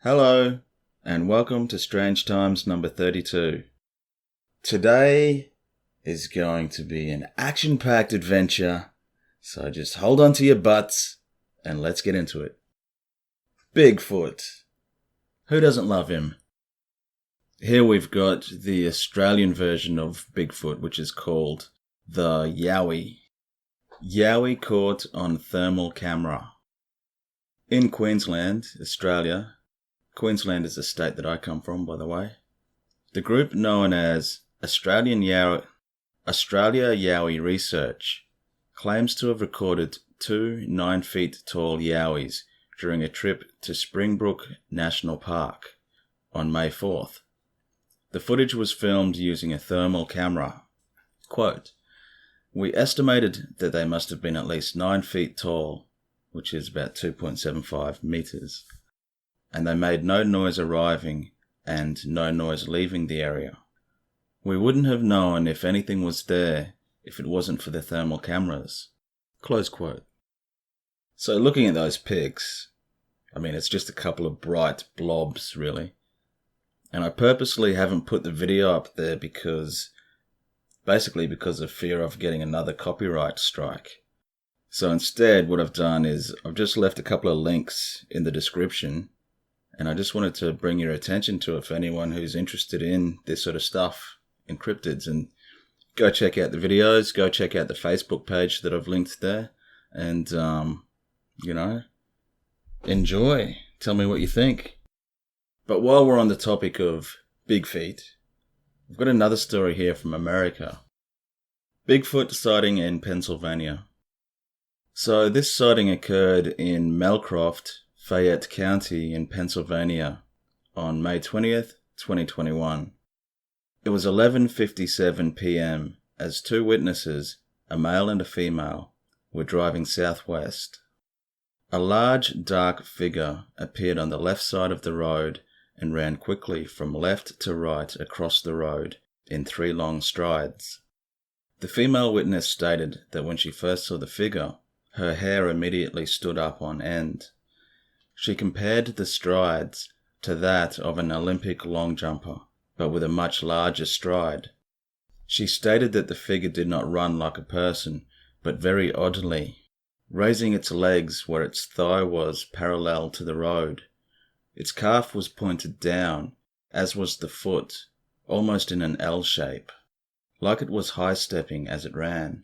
Hello, and welcome to Strange Times number 32. Today is going to be an action-packed adventure, so just hold on to your butts and let's get into it. Bigfoot. Who doesn't love him? Here we've got the Australian version of Bigfoot, which is called the Yowie. Yowie caught on thermal camera. In Queensland, Australia. Queensland is the state that I come from, by the way. The group known as Australia Yowie Research claims to have recorded two 9-feet-tall yowies during a trip to Springbrook National Park on May 4th. The footage was filmed using a thermal camera. Quote, "We estimated that they must have been at least 9 feet tall, which is about 2.75 meters. And they made no noise arriving and no noise leaving the area. We wouldn't have known if anything was there if it wasn't for the thermal cameras." Close quote. So looking at those pics, it's just a couple of bright blobs, really. And I purposely haven't put the video up there because of fear of getting another copyright strike. So instead, what I've done is I've just left a couple of links in the description. And I just wanted to bring your attention to it for anyone who's interested in this sort of stuff, in cryptids. And go check out the videos, go check out the Facebook page that I've linked there. And, enjoy. Tell me what you think. But while we're on the topic of big feet, I've got another story here from America. Bigfoot sighting in Pennsylvania. So this sighting occurred in Melcroft, Fayette County in Pennsylvania on May 20th, 2021. It was 11:57 p.m. as two witnesses, a male and a female, were driving southwest. A large, dark figure appeared on the left side of the road and ran quickly from left to right across the road in 3 long strides. The female witness stated that when she first saw the figure, her hair immediately stood up on end. She compared the strides to that of an Olympic long jumper, but with a much larger stride. She stated that the figure did not run like a person, but very oddly, raising its legs where its thigh was parallel to the road. Its calf was pointed down, as was the foot, almost in an L shape, like it was high-stepping as it ran.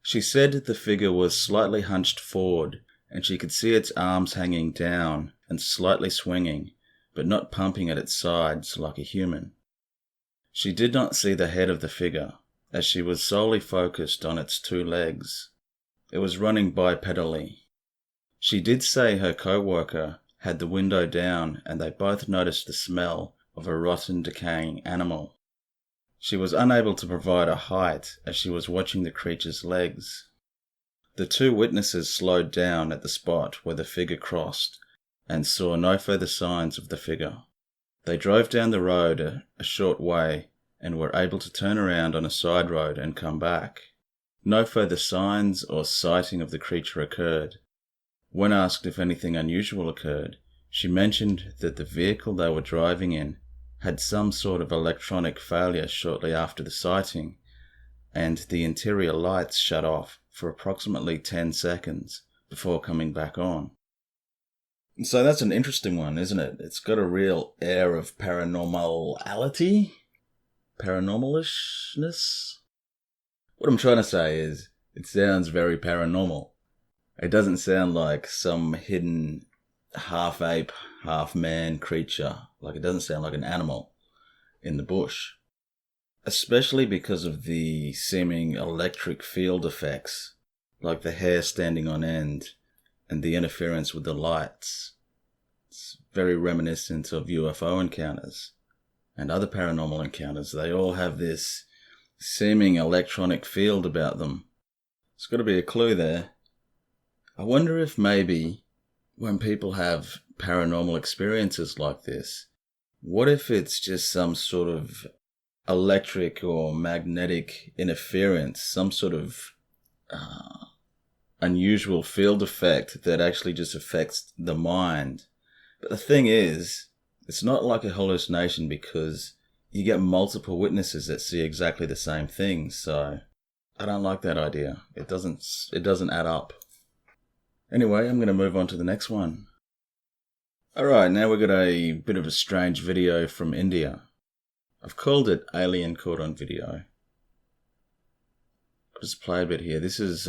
She said the figure was slightly hunched forward, and she could see its arms hanging down and slightly swinging, but not pumping at its sides like a human. She did not see the head of the figure, as she was solely focused on its 2 legs. It was running bipedally. She did say her co-worker had the window down and they both noticed the smell of a rotten, decaying animal. She was unable to provide a height as she was watching the creature's legs. The 2 witnesses slowed down at the spot where the figure crossed and saw no further signs of the figure. They drove down the road a short way and were able to turn around on a side road and come back. No further signs or sighting of the creature occurred. When asked if anything unusual occurred, she mentioned that the vehicle they were driving in had some sort of electronic failure shortly after the sighting, and the interior lights shut off for approximately 10 seconds before coming back on. So that's an interesting one, isn't it? It's got a real air of paranormalishness. What I'm trying to say is, it sounds very paranormal. It doesn't sound like some hidden half-ape, half-man creature. Like, it doesn't sound like an animal in the bush. Especially because of the seeming electric field effects, like the hair standing on end and the interference with the lights. It's very reminiscent of UFO encounters and other paranormal encounters. They all have this seeming electronic field about them. There's got to be a clue there. I wonder if maybe when people have paranormal experiences like this, what if it's just some sort of electric or magnetic interference, some sort of unusual field effect that actually just affects the mind But the thing is, it's not like a hallucination because you get multiple witnesses that see exactly the same thing, so I don't like that idea. It doesn't add up. Anyway, I'm going to move on to the next one. Alright, now we've got a bit of a strange video from India. I've called it Alien Caught on Video. I'll just play a bit here. This was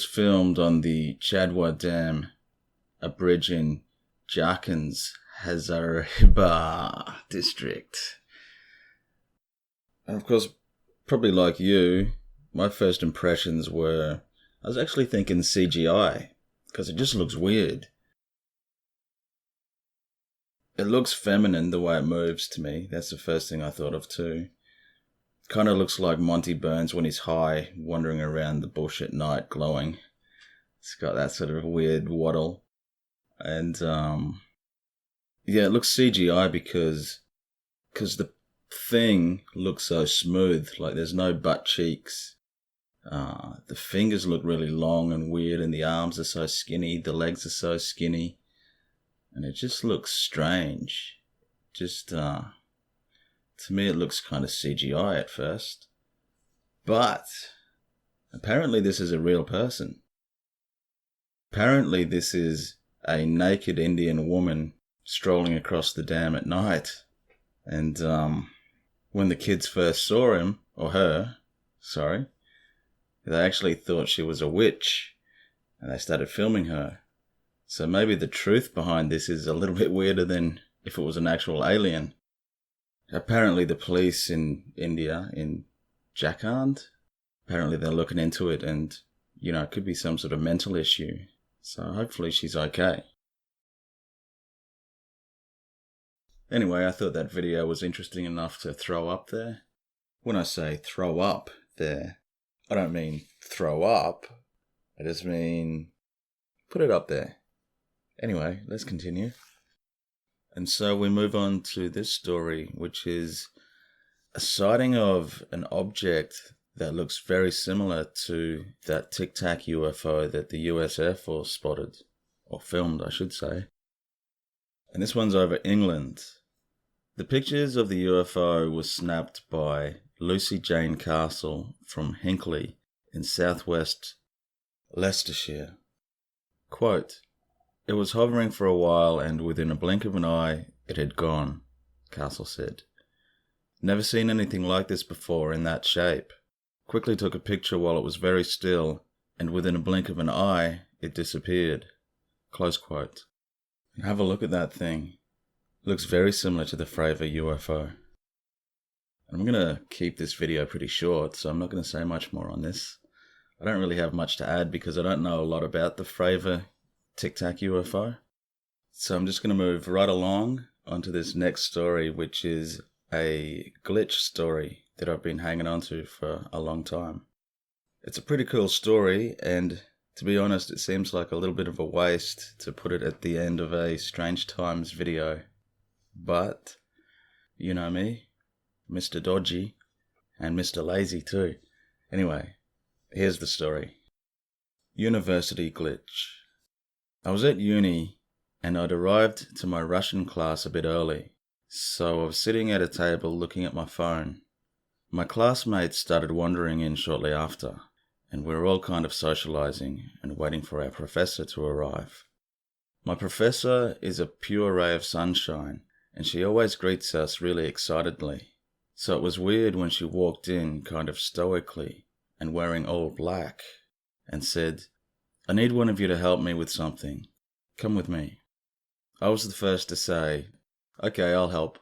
filmed on the Chadwa Dam, a bridge in Jharkhand's Hazaribagh district. And of course, probably like you, my first impressions were, I was actually thinking CGI, because it just looks weird. It looks feminine the way it moves to me. That's the first thing I thought of too. Kind of looks like Monty Burns when he's high, wandering around the bush at night, glowing. It's got that sort of weird waddle. And, yeah, it looks CGI because the thing looks so smooth. Like, there's no butt cheeks. The fingers look really long and weird, and the arms are so skinny. The legs are so skinny. And it just looks strange. Just, to me it looks kind of CGI at first. But, apparently this is a real person. Apparently this is a naked Indian woman strolling across the dam at night. And, when the kids first saw him, or her, sorry, they actually thought she was a witch. And they started filming her. So maybe the truth behind this is a little bit weirder than if it was an actual alien. Apparently the police in India, in Jharkhand, apparently they're looking into it and, it could be some sort of mental issue. So hopefully she's okay. Anyway, I thought that video was interesting enough to throw up there. When I say throw up there, I don't mean throw up. I just mean put it up there. Anyway, let's continue. And so we move on to this story, which is a sighting of an object that looks very similar to that Tic Tac UFO that the US Air Force spotted, or filmed, I should say. And this one's over England. The pictures of the UFO were snapped by Lucy Jane Castle from Hinckley in southwest Leicestershire. Quote, "It was hovering for a while and within a blink of an eye it had gone," Castle said. "Never seen anything like this before in that shape. Quickly took a picture while it was very still and within a blink of an eye it disappeared." Close quote. Have a look at that thing. Looks very similar to the Fravor UFO. I'm going to keep this video pretty short, so I'm not going to say much more on this. I don't really have much to add because I don't know a lot about the Fravor Tic Tac UFO. So I'm just going to move right along onto this next story, which is a glitch story that I've been hanging on to for a long time. It's a pretty cool story, and to be honest, it seems like a little bit of a waste to put it at the end of a Strange Times video. But, you know me, Mr. Dodgy, and Mr. Lazy too. Anyway, here's the story. University glitch. I was at uni, and I'd arrived to my Russian class a bit early, so I was sitting at a table looking at my phone. My classmates started wandering in shortly after, and we were all kind of socializing and waiting for our professor to arrive. My professor is a pure ray of sunshine, and she always greets us really excitedly. So it was weird when she walked in kind of stoically and wearing all black and said, "I need one of you to help me with something. Come with me." I was the first to say, "Okay, I'll help."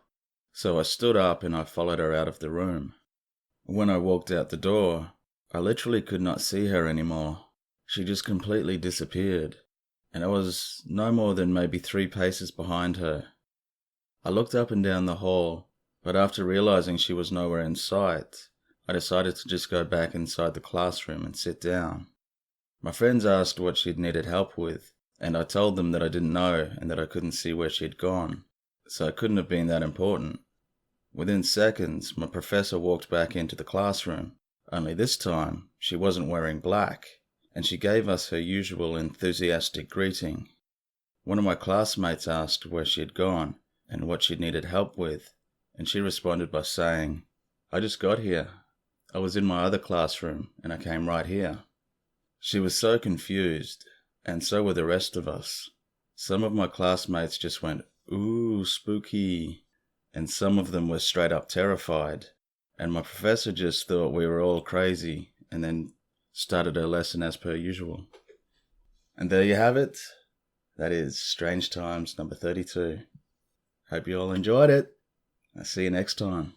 So I stood up and I followed her out of the room. When I walked out the door, I literally could not see her anymore. She just completely disappeared, and I was no more than maybe 3 paces behind her. I looked up and down the hall, but after realizing she was nowhere in sight, I decided to just go back inside the classroom and sit down. My friends asked what she'd needed help with, and I told them that I didn't know and that I couldn't see where she'd gone, so it couldn't have been that important. Within seconds, my professor walked back into the classroom, only this time she wasn't wearing black, and she gave us her usual enthusiastic greeting. One of my classmates asked where she had gone and what she needed help with, and she responded by saying, "I just got here. I was in my other classroom and I came right here." She was so confused, and so were the rest of us. Some of my classmates just went, "Ooh, spooky," and some of them were straight up terrified, and my professor just thought we were all crazy and then started her lesson as per usual. And there you have it. That is Strange Times number 32. Hope you all enjoyed it. I'll see you next time.